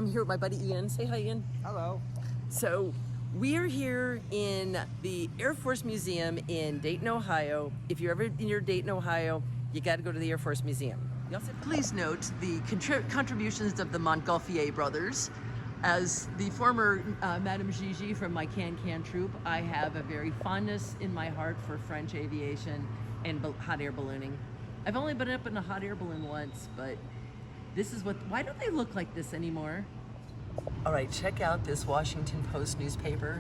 I'm here with my buddy Ian. Say hi, Ian. Hello. So we're here in the Air Force Museum in Dayton, Ohio. If you're ever near Dayton, Ohio, you got to go to the Air Force Museum. Please note the contributions of the Montgolfier brothers. As the former Madame Gigi from my Can troop, I have a very fondness in my heart for French aviation and hot air ballooning. I've only been up in a hot air balloon once, but this is why don't they look like this anymore? All right, check out this Washington Post newspaper.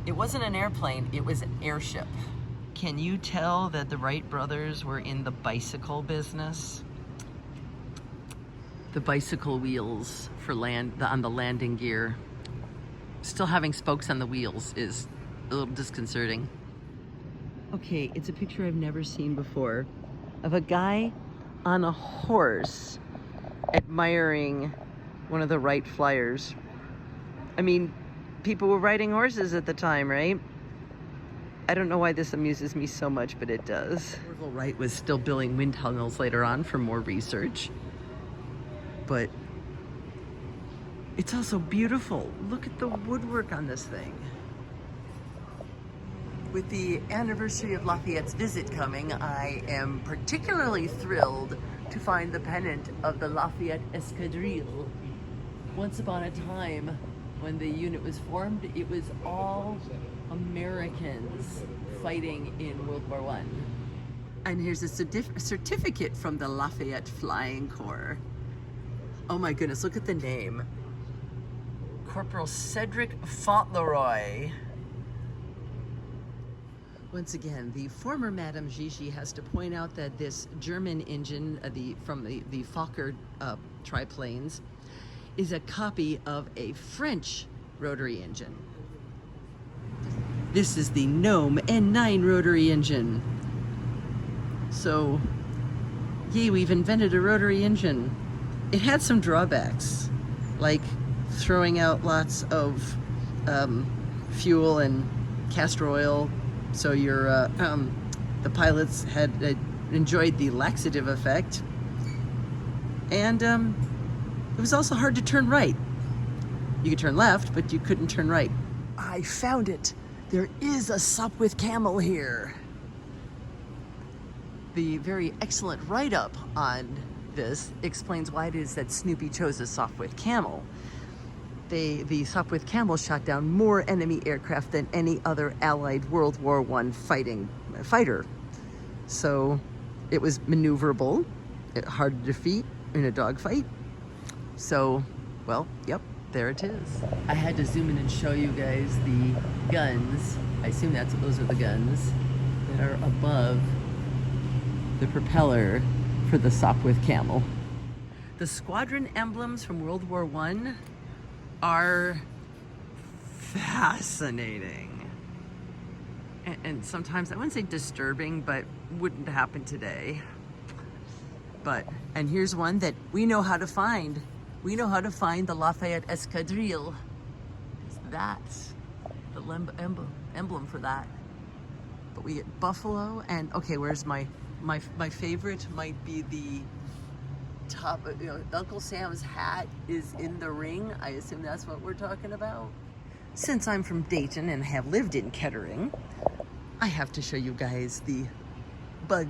It wasn't an airplane, it was an airship. Can you tell that the Wright brothers were in the bicycle business? The bicycle wheels for on the landing gear. Still having spokes on the wheels is a little disconcerting. Okay, it's a picture I've never seen before of a guy on a horse admiring one of the Wright flyers. I mean, people were riding horses at the time, right? I don't know why this amuses me so much, but it does. Orville Wright was still building wind tunnels later on for more research. But it's also beautiful. Look at the woodwork on this thing. With the anniversary of Lafayette's visit coming, I am particularly thrilled to find the pennant of the Lafayette Escadrille. Once upon a time, when the unit was formed, it was all Americans fighting in World War I. And here's a certificate from the Lafayette Flying Corps. Oh my goodness, look at the name. Corporal Cedric Fauntleroy. Once again, the former Madame Gigi has to point out that this German engine from the Fokker triplanes is a copy of a French rotary engine. This is the Gnome N9 rotary engine. So, yay, we've invented a rotary engine. It had some drawbacks, like throwing out lots of fuel and castor oil, so the pilots had enjoyed the laxative effect, and it was also hard to turn right. You could turn left, but you couldn't turn right. I found it. There is a sup with camel here. The very excellent write-up on this explains why it is that Snoopy chose a Sopwith Camel. The Sopwith Camel shot down more enemy aircraft than any other Allied World War I fighter. So it was maneuverable, hard to defeat in a dogfight. So, well, yep, there it is. I had to zoom in and show you guys the guns. I assume those are the guns that are above the propeller for the Sopwith Camel. The squadron emblems from World War I are fascinating. And sometimes, I wouldn't say disturbing, but wouldn't happen today. And here's one that we know how to find. We know how to find the Lafayette Escadrille. That's the emblem for that. But we get buffalo, and okay, where's my favorite might be the top, Uncle Sam's hat is in the ring. I assume that's what we're talking about. Since I'm from Dayton and have lived in Kettering, I have to show you guys the Bug.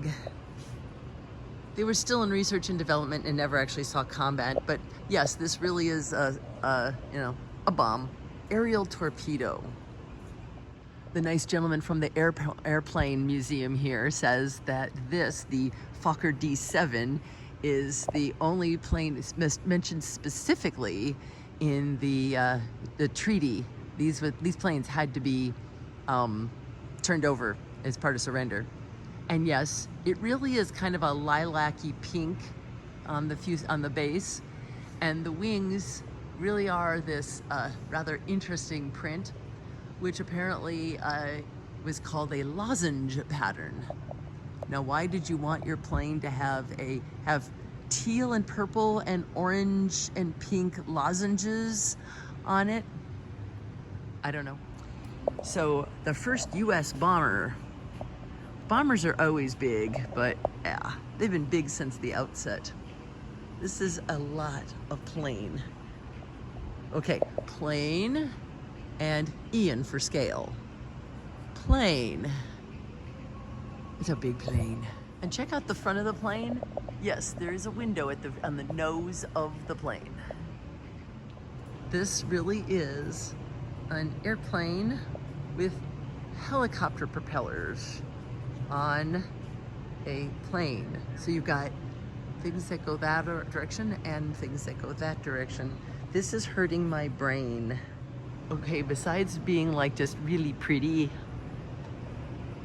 They were still in research and development and never actually saw combat, but yes, this really is a bomb. Aerial torpedo. The nice gentleman from the airplane museum here says that the Fokker D7 is the only plane mentioned specifically in the treaty. These planes had to be turned over as part of surrender. And yes, it really is kind of a lilac-y pink on the base, and the wings really are this rather interesting print, which apparently was called a lozenge pattern. Now, why did you want your plane to have teal and purple and orange and pink lozenges on it? I don't know. So the first U.S. bombers are always big, but yeah, they've been big since the outset. This is a lot of plane. Okay, plane and Ian for scale. Plane. It's a big plane. And check out the front of the plane. Yes, there is a window on the nose of the plane. This really is an airplane with helicopter propellers on a plane. So you've got things that go that direction and things that go that direction. This is hurting my brain. Okay, besides being like just really pretty,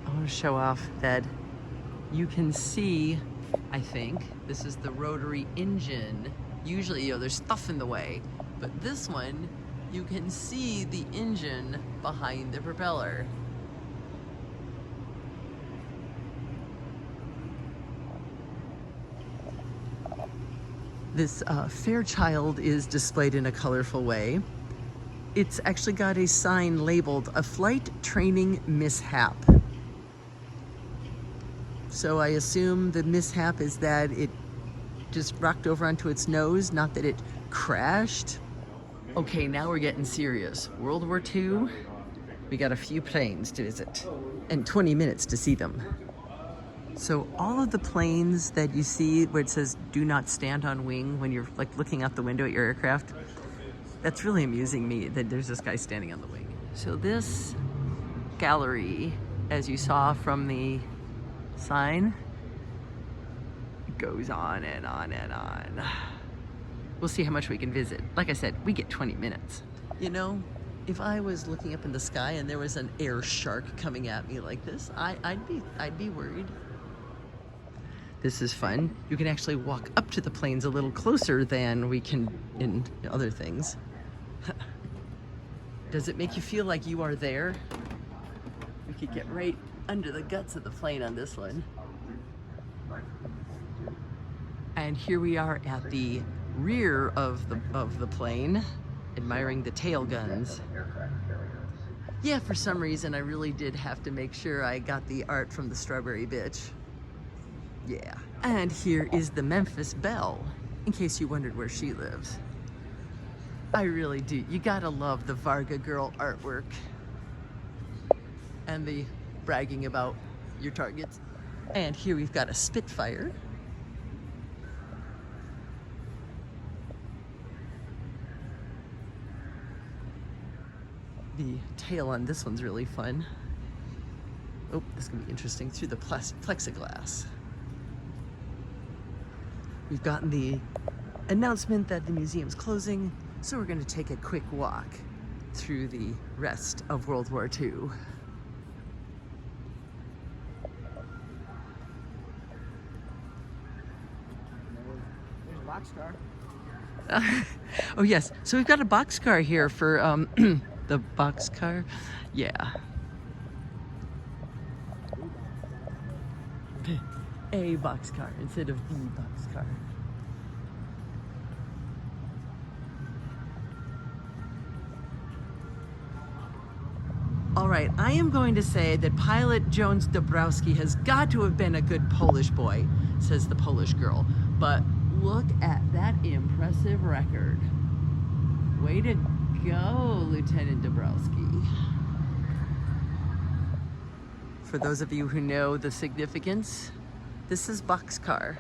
I want to show off that you can see, I think, this is the rotary engine. Usually, you know, there's stuff in the way, but this one, you can see the engine behind the propeller. This Fairchild is displayed in a colorful way. It's actually got a sign labeled "A Flight Training Mishap." So I assume the mishap is that it just rocked over onto its nose, not that it crashed. Okay, now we're getting serious. World War II, we got a few planes to visit and 20 minutes to see them. So all of the planes that you see where it says "do not stand on wing" when you're like looking out the window at your aircraft, that's really amusing me that there's this guy standing on the wing. So this gallery, as you saw from the sign, goes on and on and on. We'll see how much we can visit. Like I said, we get 20 minutes. You know, if I was looking up in the sky and there was an air shark coming at me like this, I'd be worried. This is fun. You can actually walk up to the planes a little closer than we can in other things. Does it make you feel like you are there? We could get right under the guts of the plane on this one. And here we are at the rear of the plane, admiring the tail guns. Yeah, for some reason I really did have to make sure I got the art from the Strawberry Bitch. Yeah. And here is the Memphis Belle, in case you wondered where she lives. I really do. You gotta love the Varga Girl artwork. And the bragging about your targets. And here we've got a Spitfire. The tail on this one's really fun. Oh, this is gonna be interesting, through the plexiglass. We've gotten the announcement that the museum's closing, so we're gonna take a quick walk through the rest of World War II. There's a boxcar. Oh yes, so we've got a boxcar here for the boxcar. Yeah. A boxcar instead of the boxcar. All right, I am going to say that pilot Jones Dabrowski has got to have been a good Polish boy, says the Polish girl. But look at that impressive record. Way to go, Lieutenant Dabrowski. For those of you who know the significance, this is boxcar.